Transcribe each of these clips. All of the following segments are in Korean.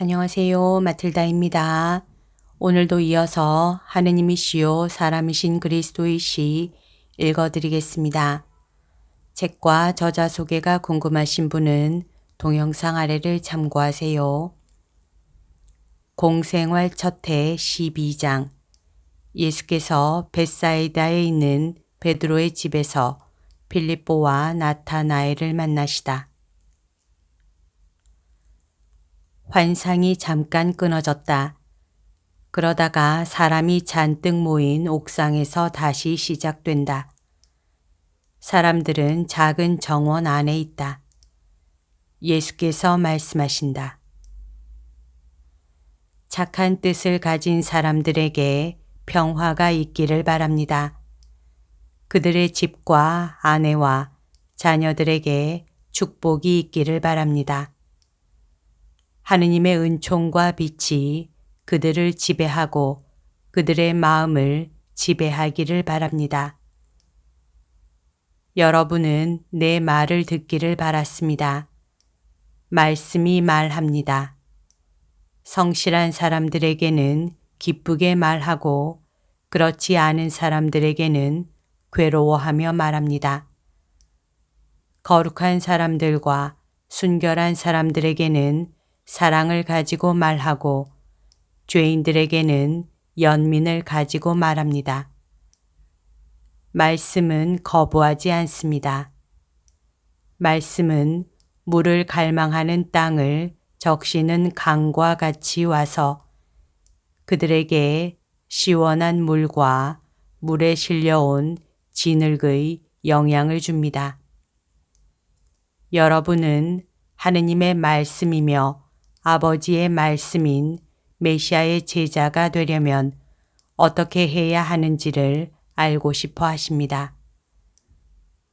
안녕하세요. 마틸다입니다. 오늘도 이어서 하느님이시요 사람이신 그리스도이시 읽어드리겠습니다. 책과 저자 소개가 궁금하신 분은 동영상 아래를 참고하세요. 공생활 첫해 12장 예수께서 벳사이다에 있는 베드로의 집에서 필립보와 나타나엘을 만나시다. 환상이 잠깐 끊어졌다. 그러다가 사람이 잔뜩 모인 옥상에서 다시 시작된다. 사람들은 작은 정원 안에 있다. 예수께서 말씀하신다. 착한 뜻을 가진 사람들에게 평화가 있기를 바랍니다. 그들의 집과 아내와 자녀들에게 축복이 있기를 바랍니다. 하느님의 은총과 빛이 그들을 지배하고 그들의 마음을 지배하기를 바랍니다. 여러분은 내 말을 듣기를 바랐습니다. 말씀이 말합니다. 성실한 사람들에게는 기쁘게 말하고 그렇지 않은 사람들에게는 괴로워하며 말합니다. 거룩한 사람들과 순결한 사람들에게는 사랑을 가지고 말하고 죄인들에게는 연민을 가지고 말합니다. 말씀은 거부하지 않습니다. 말씀은 물을 갈망하는 땅을 적시는 강과 같이 와서 그들에게 시원한 물과 물에 실려온 진흙의 영향을 줍니다. 여러분은 하느님의 말씀이며 아버지의 말씀인 메시아의 제자가 되려면 어떻게 해야 하는지를 알고 싶어 하십니다.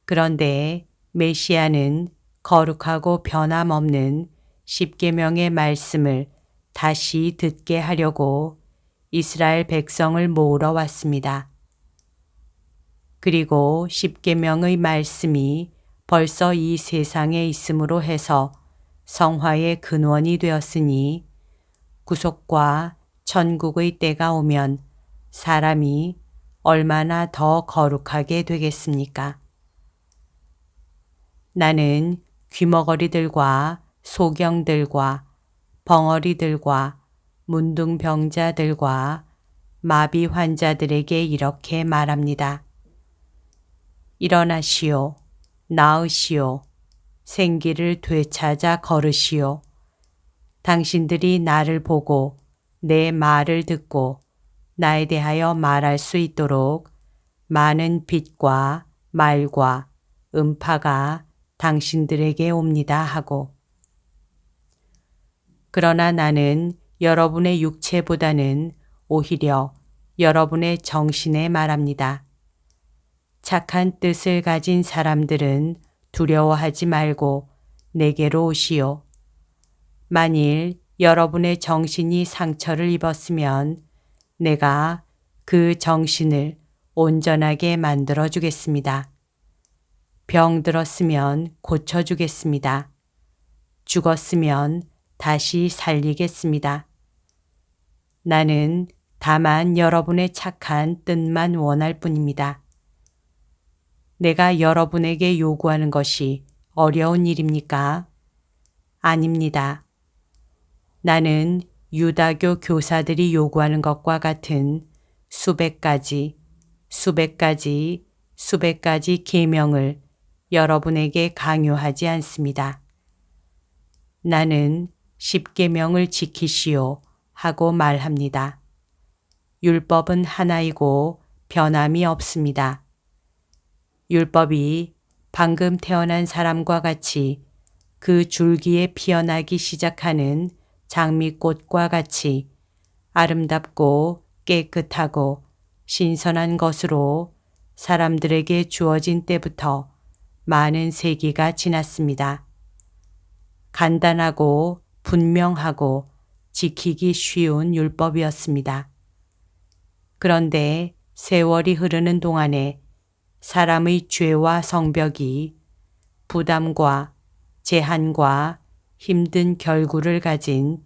그런데 메시아는 거룩하고 변함없는 십계명의 말씀을 다시 듣게 하려고 이스라엘 백성을 모으러 왔습니다. 그리고 십계명의 말씀이 벌써 이 세상에 있음으로 해서 성화의 근원이 되었으니 구속과 천국의 때가 오면 사람이 얼마나 더 거룩하게 되겠습니까? 나는 귀머거리들과 소경들과 벙어리들과 문둥병자들과 마비 환자들에게 이렇게 말합니다. 일어나시오, 나으시오, 생기를 되찾아 걸으시오. 당신들이 나를 보고 내 말을 듣고 나에 대하여 말할 수 있도록 많은 빛과 말과 음파가 당신들에게 옵니다 하고. 그러나 나는 여러분의 육체보다는 오히려 여러분의 정신에 말합니다. 착한 뜻을 가진 사람들은 두려워하지 말고 내게로 오시오. 만일 여러분의 정신이 상처를 입었으면 내가 그 정신을 온전하게 만들어 주겠습니다. 병 들었으면 고쳐주겠습니다. 죽었으면 다시 살리겠습니다. 나는 다만 여러분의 착한 뜻만 원할 뿐입니다. 내가 여러분에게 요구하는 것이 어려운 일입니까? 아닙니다. 나는 유다교 교사들이 요구하는 것과 같은 수백 가지 계명을 여러분에게 강요하지 않습니다. 나는 십계명을 지키시오 하고 말합니다. 율법은 하나이고 변함이 없습니다. 율법이 방금 태어난 사람과 같이 그 줄기에 피어나기 시작하는 장미꽃과 같이 아름답고 깨끗하고 신선한 것으로 사람들에게 주어진 때부터 많은 세기가 지났습니다. 간단하고 분명하고 지키기 쉬운 율법이었습니다. 그런데 세월이 흐르는 동안에 사람의 죄와 성벽이 부담과 제한과 힘든 결구를 가진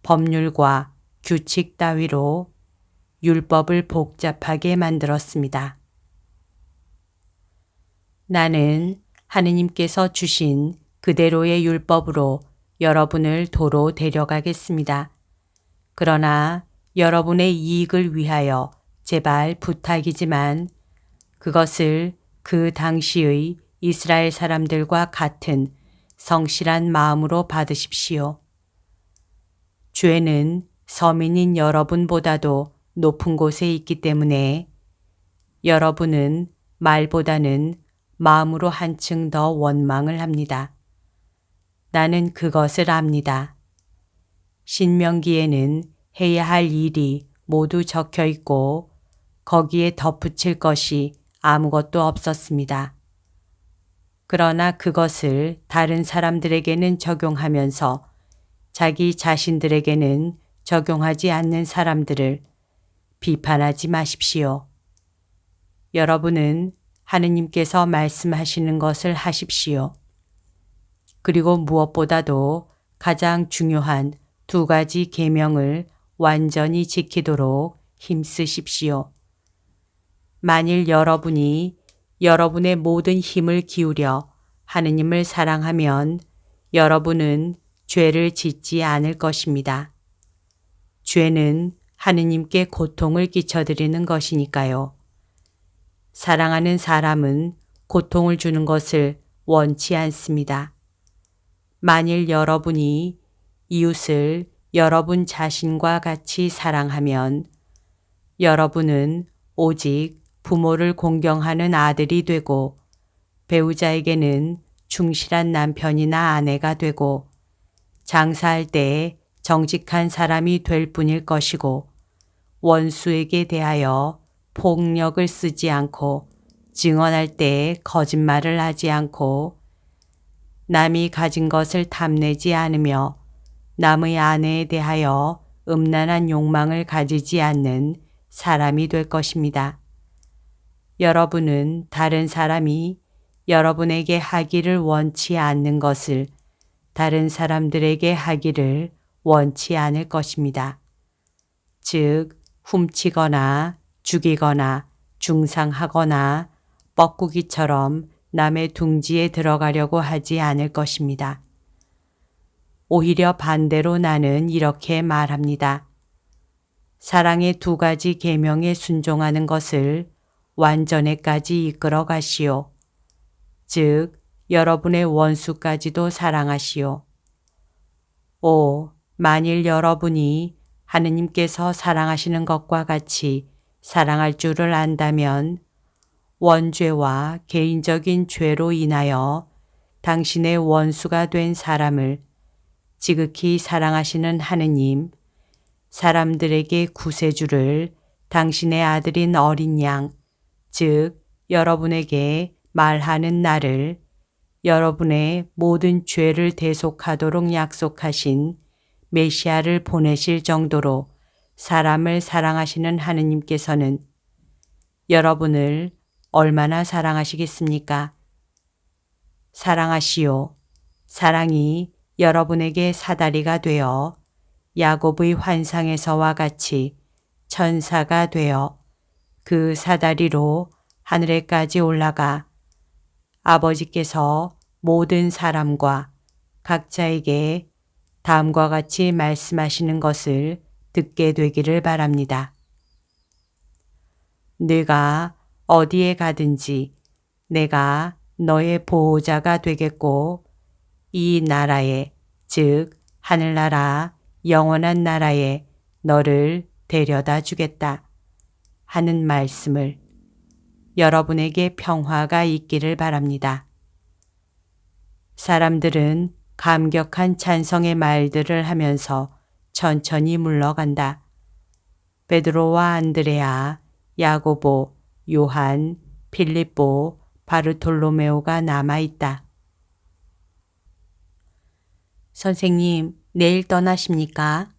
법률과 규칙 따위로 율법을 복잡하게 만들었습니다. 나는 하느님께서 주신 그대로의 율법으로 여러분을 도로 데려가겠습니다. 그러나 여러분의 이익을 위하여 제발 부탁이지만 그것을 그 당시의 이스라엘 사람들과 같은 성실한 마음으로 받으십시오. 죄는 서민인 여러분보다도 높은 곳에 있기 때문에 여러분은 말보다는 마음으로 한층 더 원망을 합니다. 나는 그것을 압니다. 신명기에는 해야 할 일이 모두 적혀 있고 거기에 덧붙일 것이 아무것도 없었습니다. 그러나 그것을 다른 사람들에게는 적용하면서 자기 자신들에게는 적용하지 않는 사람들을 비판하지 마십시오. 여러분은 하느님께서 말씀하시는 것을 하십시오. 그리고 무엇보다도 가장 중요한 2가지 계명을 완전히 지키도록 힘쓰십시오. 만일 여러분이 여러분의 모든 힘을 기울여 하느님을 사랑하면 여러분은 죄를 짓지 않을 것입니다. 죄는 하느님께 고통을 끼쳐드리는 것이니까요. 사랑하는 사람은 고통을 주는 것을 원치 않습니다. 만일 여러분이 이웃을 여러분 자신과 같이 사랑하면 여러분은 오직 부모를 공경하는 아들이 되고 배우자에게는 충실한 남편이나 아내가 되고 장사할 때 정직한 사람이 될 뿐일 것이고 원수에게 대하여 폭력을 쓰지 않고 증언할 때 거짓말을 하지 않고 남이 가진 것을 탐내지 않으며 남의 아내에 대하여 음란한 욕망을 가지지 않는 사람이 될 것입니다. 여러분은 다른 사람이 여러분에게 하기를 원치 않는 것을 다른 사람들에게 하기를 원치 않을 것입니다. 즉, 훔치거나 죽이거나 중상하거나 뻐꾸기처럼 남의 둥지에 들어가려고 하지 않을 것입니다. 오히려 반대로 나는 이렇게 말합니다. 사랑의 2가지 계명에 순종하는 것을 완전에까지 이끌어 가시오. 즉, 여러분의 원수까지도 사랑하시오. 만일 여러분이 하느님께서 사랑하시는 것과 같이 사랑할 줄을 안다면 원죄와 개인적인 죄로 인하여 당신의 원수가 된 사람을 지극히 사랑하시는 하느님, 사람들에게 구세주를 당신의 아들인 어린 양, 즉 여러분에게 말하는 나를 여러분의 모든 죄를 대속하도록 약속하신 메시아를 보내실 정도로 사람을 사랑하시는 하느님께서는 여러분을 얼마나 사랑하시겠습니까? 사랑하시오. 사랑이 여러분에게 사다리가 되어 야곱의 환상에서와 같이 천사가 되어 그 사다리로 하늘에까지 올라가 아버지께서 모든 사람과 각자에게 다음과 같이 말씀하시는 것을 듣게 되기를 바랍니다. 네가 어디에 가든지 내가 너의 보호자가 되겠고 이 나라에, 즉 하늘나라 영원한 나라에 너를 데려다 주겠다 하는 말씀을 여러분에게 평화가 있기를 바랍니다. 사람들은 감격한 찬성의 말들을 하면서 천천히 물러간다. 베드로와 안드레아, 야고보, 요한, 필립보, 바르톨로메오가 남아있다. 선생님, 내일 떠나십니까?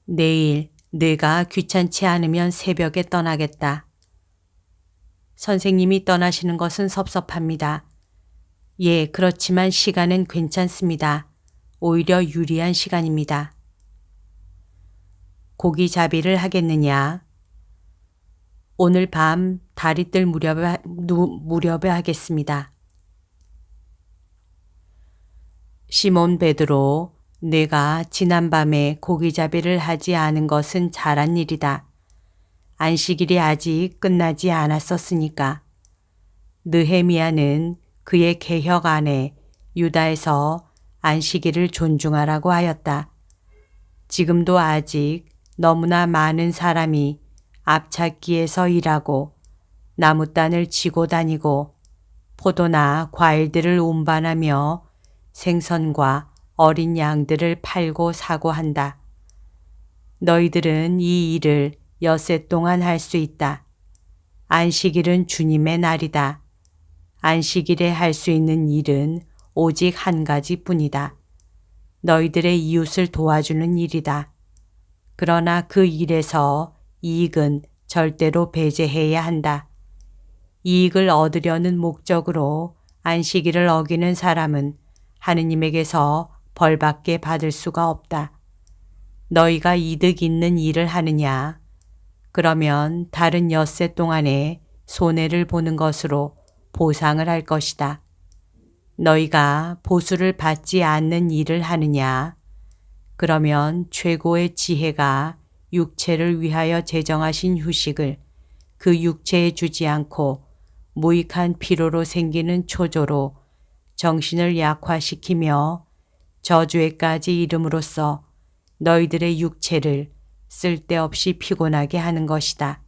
내일 내가 귀찮지 않으면 새벽에 떠나겠다. 선생님이 떠나시는 것은 섭섭합니다. 예, 그렇지만 시간은 괜찮습니다. 오히려 유리한 시간입니다. 고기잡이를 하겠느냐? 오늘 밤 다리뜰 무렵에 하겠습니다. 시몬 베드로, 내가 지난밤에 고기잡이를 하지 않은 것은 잘한 일이다. 안식일이 아직 끝나지 않았었으니까. 느헤미야는 그의 개혁 안에 유다에서 안식일을 존중하라고 하였다. 지금도 아직 너무나 많은 사람이 앞찾기에서 일하고 나무단을 치고 다니고 포도나 과일들을 운반하며 생선과 어린 양들을 팔고 사고 한다. 너희들은 이 일을 엿새 동안 할 수 있다. 안식일은 주님의 날이다. 안식일에 할 수 있는 일은 오직 한 가지뿐이다. 너희들의 이웃을 도와주는 일이다. 그러나 그 일에서 이익은 절대로 배제해야 한다. 이익을 얻으려는 목적으로 안식일을 어기는 사람은 하느님에게서 벌받게 받을 수가 없다. 너희가 이득 있는 일을 하느냐? 그러면 다른 엿새 동안에 손해를 보는 것으로 보상을 할 것이다. 너희가 보수를 받지 않는 일을 하느냐? 그러면 최고의 지혜가 육체를 위하여 제정하신 휴식을 그 육체에 주지 않고 무익한 피로로 생기는 초조로 정신을 약화시키며 저주에까지 이름으로써 너희들의 육체를 쓸데없이 피곤하게 하는 것이다.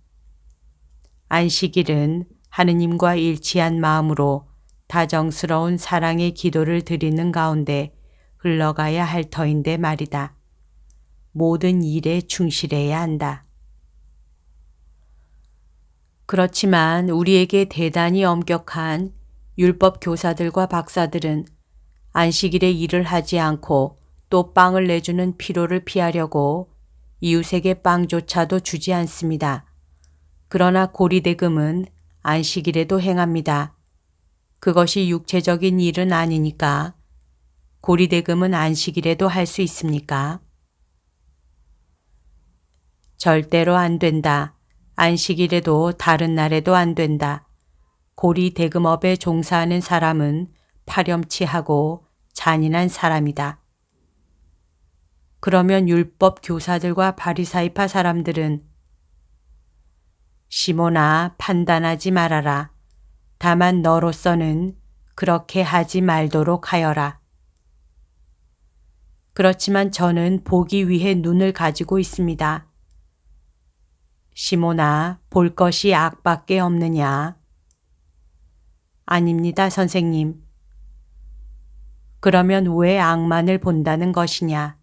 안식일은 하느님과 일치한 마음으로 다정스러운 사랑의 기도를 드리는 가운데 흘러가야 할 터인데 말이다. 모든 일에 충실해야 한다. 그렇지만 우리에게 대단히 엄격한 율법 교사들과 박사들은 안식일에 일을 하지 않고 또 빵을 내주는 피로를 피하려고 이웃에게 빵조차도 주지 않습니다. 그러나 고리대금은 안식일에도 행합니다. 그것이 육체적인 일은 아니니까 고리대금은 안식일에도 할 수 있습니까? 절대로 안 된다. 안식일에도 다른 날에도 안 된다. 고리대금업에 종사하는 사람은 파렴치하고 잔인한 사람이다. 그러면 율법 교사들과 바리사이파 사람들은 시몬아, 판단하지 말아라. 다만 너로서는 그렇게 하지 말도록 하여라. 그렇지만 저는 보기 위해 눈을 가지고 있습니다. 시몬아, 볼 것이 악밖에 없느냐? 아닙니다, 선생님. 그러면 왜 악만을 본다는 것이냐?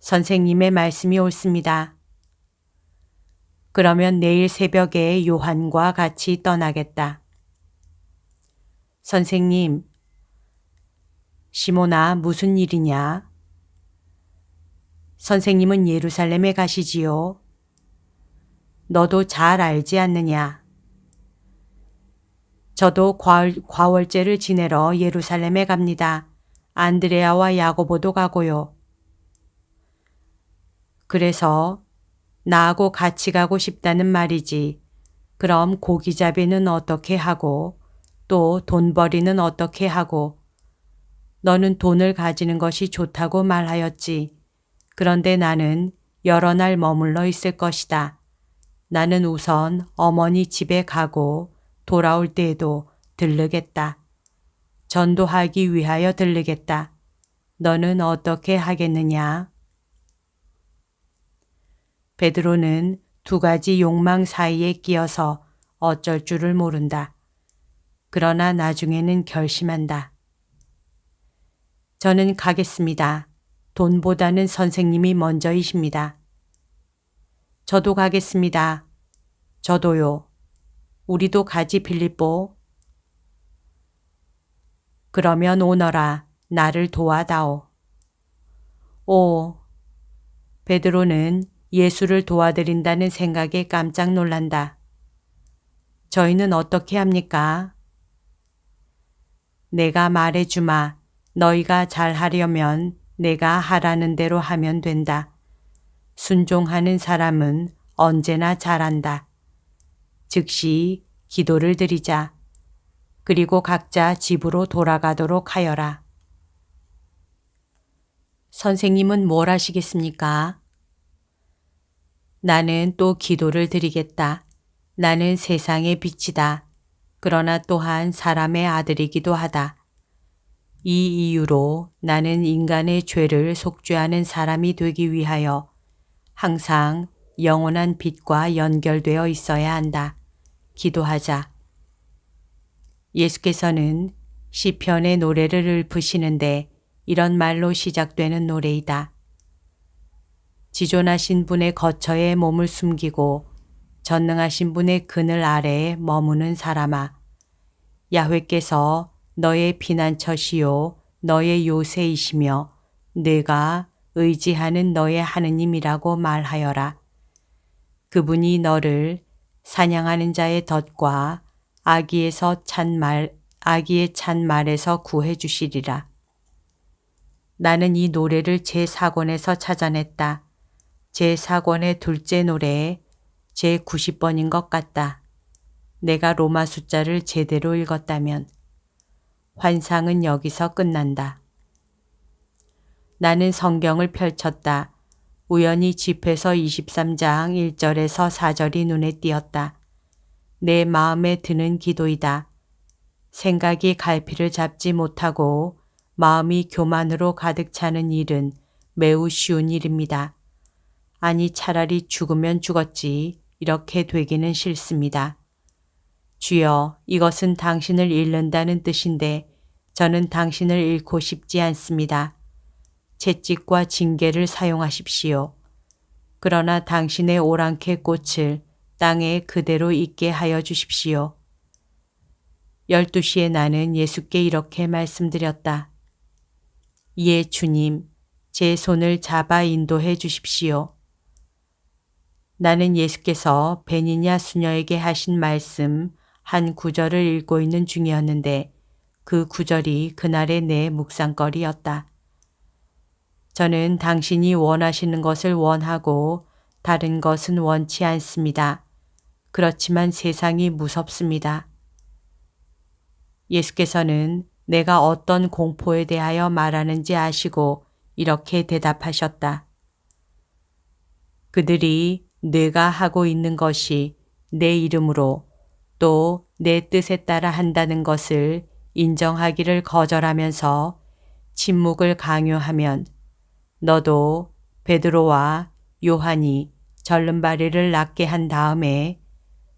선생님의 말씀이 옳습니다. 그러면 내일 새벽에 요한과 같이 떠나겠다. 선생님, 시몬아, 무슨 일이냐? 선생님은 예루살렘에 가시지요. 너도 잘 알지 않느냐? 저도 과월제를 지내러 예루살렘에 갑니다. 안드레아와 야고보도 가고요. 그래서 나하고 같이 가고 싶다는 말이지. 그럼 고기잡이는 어떻게 하고 또 돈벌이는 어떻게 하고 너는 돈을 가지는 것이 좋다고 말하였지. 그런데 나는 여러 날 머물러 있을 것이다. 나는 우선 어머니 집에 가고 돌아올 때에도 들르겠다. 전도하기 위하여 들르겠다. 너는 어떻게 하겠느냐? 베드로는 두 가지 욕망 사이에 끼어서 어쩔 줄을 모른다. 그러나 나중에는 결심한다. 저는 가겠습니다. 돈보다는 선생님이 먼저이십니다. 저도 가겠습니다. 저도요. 우리도 가지 빌립보. 그러면 오너라. 나를 도와다오. 오, 베드로는 예수를 도와드린다는 생각에 깜짝 놀란다. 저희는 어떻게 합니까? 내가 말해주마. 너희가 잘하려면 내가 하라는 대로 하면 된다. 순종하는 사람은 언제나 잘한다. 즉시 기도를 드리자. 그리고 각자 집으로 돌아가도록 하여라. 선생님은 뭘 하시겠습니까? 나는 또 기도를 드리겠다. 나는 세상의 빛이다. 그러나 또한 사람의 아들이기도 하다. 이 이유로 나는 인간의 죄를 속죄하는 사람이 되기 위하여 항상 영원한 빛과 연결되어 있어야 한다. 기도하자. 예수께서는 시편의 노래를 읊으시는데 이런 말로 시작되는 노래이다. 지존하신 분의 거처에 몸을 숨기고 전능하신 분의 그늘 아래에 머무는 사람아. 야훼께서 너의 피난처시요 너의 요새이시며 네가 의지하는 너의 하느님이라고 말하여라. 그분이 너를 사냥하는 자의 덫과 아기의 찬 말에서 구해 주시리라. 나는 이 노래를 제4권에서 찾아냈다. 제4권의 둘째 노래 제90번인 것 같다. 내가 로마 숫자를 제대로 읽었다면 환상은 여기서 끝난다. 나는 성경을 펼쳤다. 우연히 집회서 23장 1절에서 4절이 눈에 띄었다. 내 마음에 드는 기도이다. 생각이 갈피를 잡지 못하고 마음이 교만으로 가득 차는 일은 매우 쉬운 일입니다. 아니 차라리 죽으면 죽었지 이렇게 되기는 싫습니다. 주여, 이것은 당신을 잃는다는 뜻인데 저는 당신을 잃고 싶지 않습니다. 채찍과 징계를 사용하십시오. 그러나 당신의 오랑캐 꽃을 땅에 그대로 있게 하여 주십시오. 12시에 나는 예수께 이렇게 말씀드렸다. 예, 주님, 제 손을 잡아 인도해 주십시오. 나는 예수께서 베니냐 수녀에게 하신 말씀 한 구절을 읽고 있는 중이었는데 그 구절이 그날의 내 묵상거리였다. 저는 당신이 원하시는 것을 원하고 다른 것은 원치 않습니다. 그렇지만 세상이 무섭습니다. 예수께서는 내가 어떤 공포에 대하여 말하는지 아시고 이렇게 대답하셨다. 그들이 내가 하고 있는 것이 내 이름으로 또 내 뜻에 따라 한다는 것을 인정하기를 거절하면서 침묵을 강요하면 너도 베드로와 요한이 절름발이를 낫게 한 다음에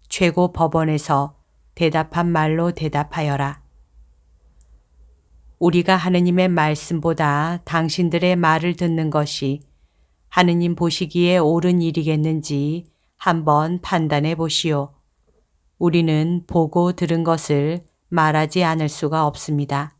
최고 법원에서 대답한 말로 대답하여라. 우리가 하느님의 말씀보다 당신들의 말을 듣는 것이 하느님 보시기에 옳은 일이겠는지 한번 판단해 보시오. 우리는 보고 들은 것을 말하지 않을 수가 없습니다.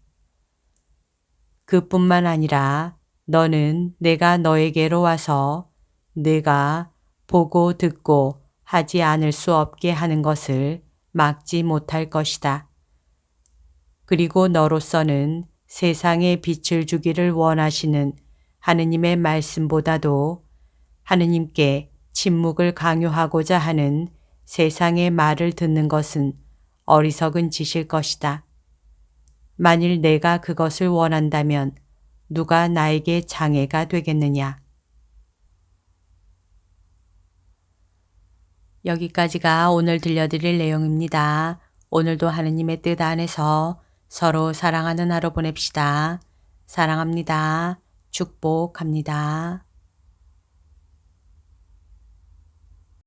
그뿐만 아니라 너는 내가 너에게로 와서 내가 보고 듣고 하지 않을 수 없게 하는 것을 막지 못할 것이다. 그리고 너로서는 세상에 빛을 주기를 원하시는 하느님의 말씀보다도 하느님께 침묵을 강요하고자 하는 세상의 말을 듣는 것은 어리석은 짓일 것이다. 만일 내가 그것을 원한다면 누가 나에게 장애가 되겠느냐. 여기까지가 오늘 들려드릴 내용입니다. 오늘도 하느님의 뜻 안에서 서로 사랑하는 하루 보냅시다. 사랑합니다. 축복합니다.